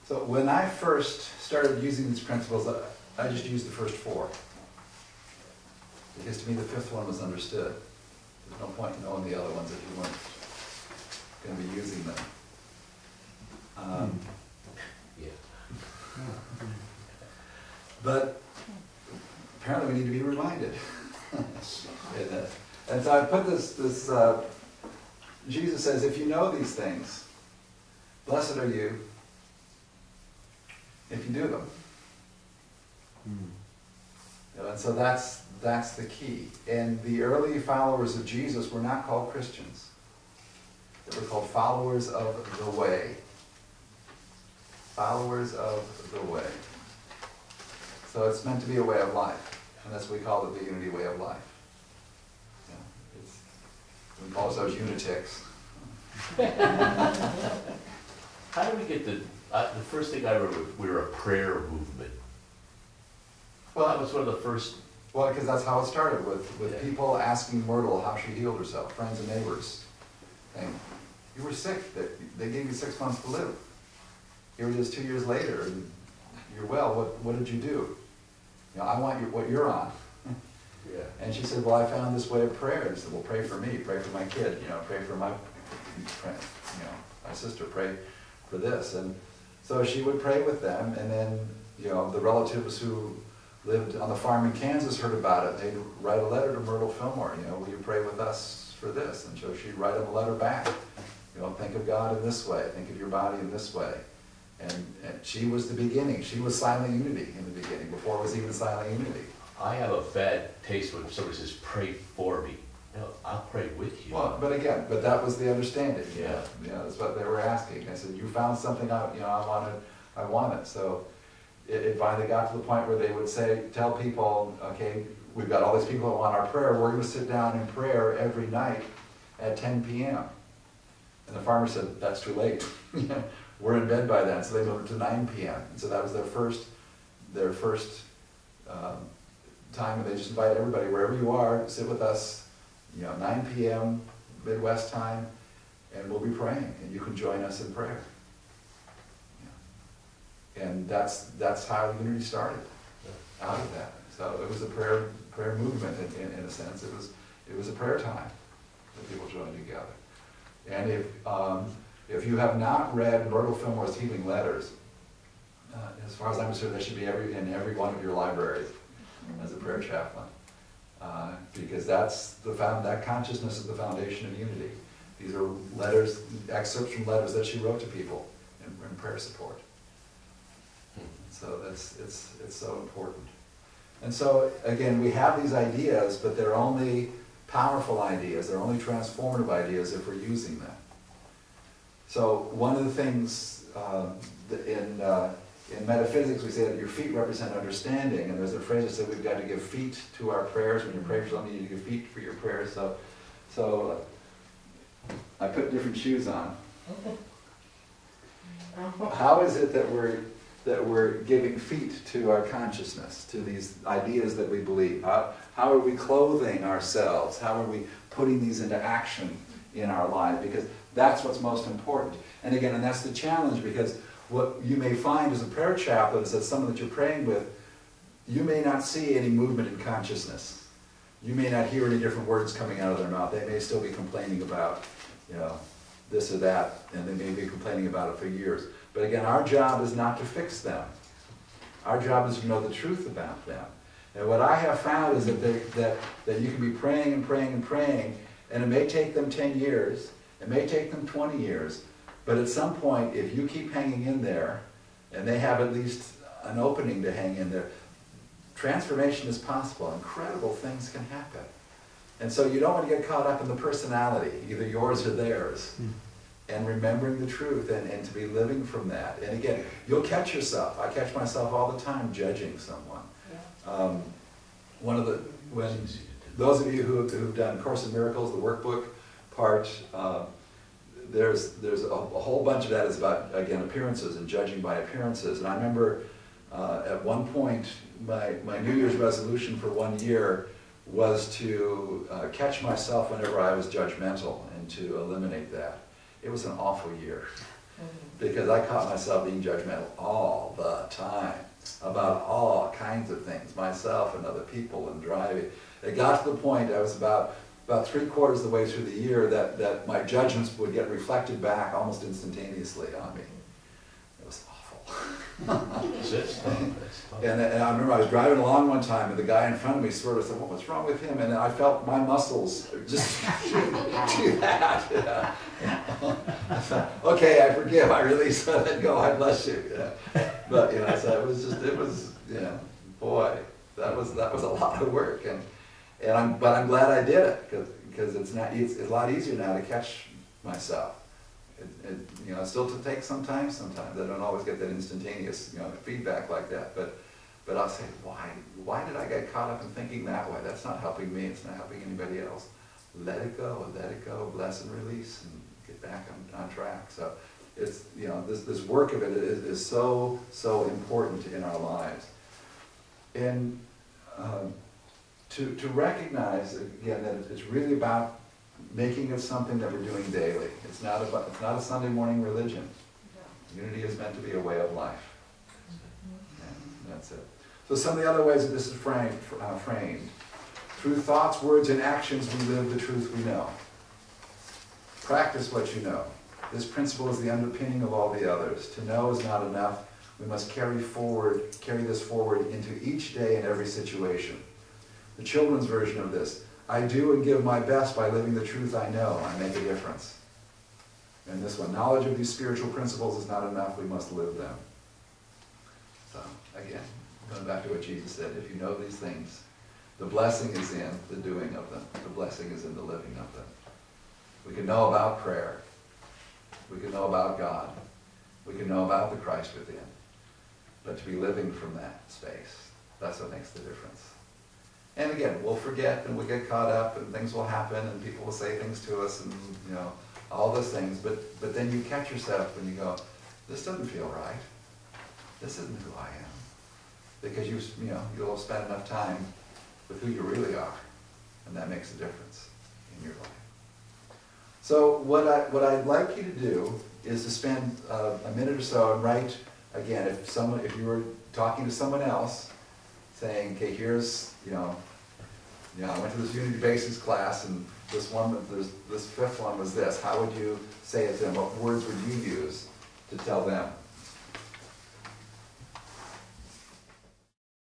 So when I first started using these principles, I just used the first 4. Because to me the 5th one was understood. There's no point in knowing the other ones if you weren't going to be using them. But apparently we need to be reminded. And so I put this Jesus says, if you know these things, blessed are you if you do them. You know, and so that's the key. And the early followers of Jesus were not called Christians. They were called followers of the way. Followers of the way. So it's meant to be a way of life. And that's what we call it, the unity way of life. We call ourselves unitics. How do we get the first thing I remember, we were a prayer movement. Well, that was one of the first. Well, because that's how it started, with people asking Myrtle how she healed herself, friends and neighbors. Saying, you were sick, they gave you 6 months to live. Here it is 2 years later, and you're well, what did you do? You know, I want what you're on. Yeah. And she said, well, I found this way of prayer. And I said, well, pray for me, pray for my kid, you know, pray for my friend, you know, my sister, pray for this. And so she would pray with them, and then, you know, the relatives who lived on the farm in Kansas heard about it. They'd write a letter to Myrtle Fillmore, you know, will you pray with us for this? And so she'd write them a letter back. You know, think of God in this way, think of your body in this way. And she was the beginning. She was Silent Unity in the beginning, before it was even Silent Unity. I have a bad taste when somebody says, pray for me. No, I'll pray with you. Well, but that was the understanding. Yeah. You know, that's what they were asking. I said, you found something I want it. So it finally got to the point where they would tell people, okay, we've got all these people that want our prayer. We're going to sit down in prayer every night at 10 p.m. And the farmer said, that's too late. We're in bed by then. So they moved it to 9 p.m. And so that was their first time, and they just invite everybody, wherever you are, sit with us, you know, 9 p.m. Midwest time, and we'll be praying, and you can join us in prayer. Yeah. And that's how Unity started, out of that. So it was a prayer movement in a sense. It was a prayer time that people joined together. And if you have not read Myrtle Fillmore's Healing Letters, as far as I'm concerned, they should be in every one of your libraries as a prayer chaplain, because that consciousness is the foundation of unity. These are letters, excerpts from letters that she wrote to people in prayer support. So it's so important. And so again, we have these ideas, but they're only powerful ideas. They're only transformative ideas if we're using them. So one of the things in metaphysics, we say that your feet represent understanding, and there's a phrase that says we've got to give feet to our prayers. When you pray for something, you need to give feet for your prayers. So I put different shoes on. How is it that we're giving feet to our consciousness, to these ideas that we believe? How are we clothing ourselves? How are we putting these into action in our life? Because that's what's most important. And again, and that's the challenge, because what you may find as a prayer chaplain is that someone that you're praying with, you may not see any movement in consciousness. You may not hear any different words coming out of their mouth. They may still be complaining about, you know, this or that, and they may be complaining about it for years. But again, our job is not to fix them. Our job is to know the truth about them. And what I have found is that you can be praying and praying and praying, and it may take them 10 years, it may take them 20 years, but at some point, if you keep hanging in there, and they have at least an opening to hang in there, transformation is possible. Incredible things can happen. And so you don't want to get caught up in the personality, either yours or theirs, and remembering the truth and to be living from that. And again, you'll catch yourself. I catch myself all the time judging someone. Those of you who've done Course in Miracles, the workbook part, there's a whole bunch of that is about, again, appearances and judging by appearances. And I remember at one point, my New Year's resolution for 1 year was to catch myself whenever I was judgmental and to eliminate that. It was an awful year. Because I caught myself being judgmental all the time about all kinds of things, myself and other people and driving. It got to the point, I was about 3/4 of the way through the year that my judgments would get reflected back almost instantaneously on me. It was awful. That's tough. And I remember I was driving along one time and the guy in front of me sort of said, well, what's wrong with him? And I felt my muscles just do that. Yeah. I thought, okay, I forgive, I release, I let go, I bless you. Yeah. But, so it was, boy, that was a lot of work. But I'm glad I did it, because it's a lot easier now to catch myself. It still takes some time sometimes. I don't always get that instantaneous, feedback like that. But I'll say, why did I get caught up in thinking that way? That's not helping me. It's not helping anybody else. Let it go, bless and release, and get back on track. So it's, this work of it is so important in our lives. And to recognize, again, that it's really about making it something that we're doing daily. It's not a Sunday morning religion. Unity is meant to be a way of life. And that's it. So some of the other ways that this is framed. Through thoughts, words, and actions, we live the truth we know. Practice what you know. This principle is the underpinning of all the others. To know is not enough. We must carry this forward into each day and every situation. The children's version of this: I do and give my best by living the truth I know. I make a difference. And this one: knowledge of these spiritual principles is not enough. We must live them. So again, going back to what Jesus said, if you know these things, the blessing is in the doing of them. The blessing is in the living of them. We can know about prayer. We can know about God. We can know about the Christ within. But to be living from that space, that's what makes the difference. And again, we'll forget and we'll get caught up and things will happen and people will say things to us and, all those things. But then you catch yourself when you go, this doesn't feel right. This isn't who I am. Because you'll have spent enough time with who you really are. And that makes a difference in your life. So what I'd like you to do is to spend a minute or so and write, again, if you were talking to someone else, saying, okay, here's, I went to this Unity Basics class and this fifth one was this. How would you say it to them? What words would you use to tell them?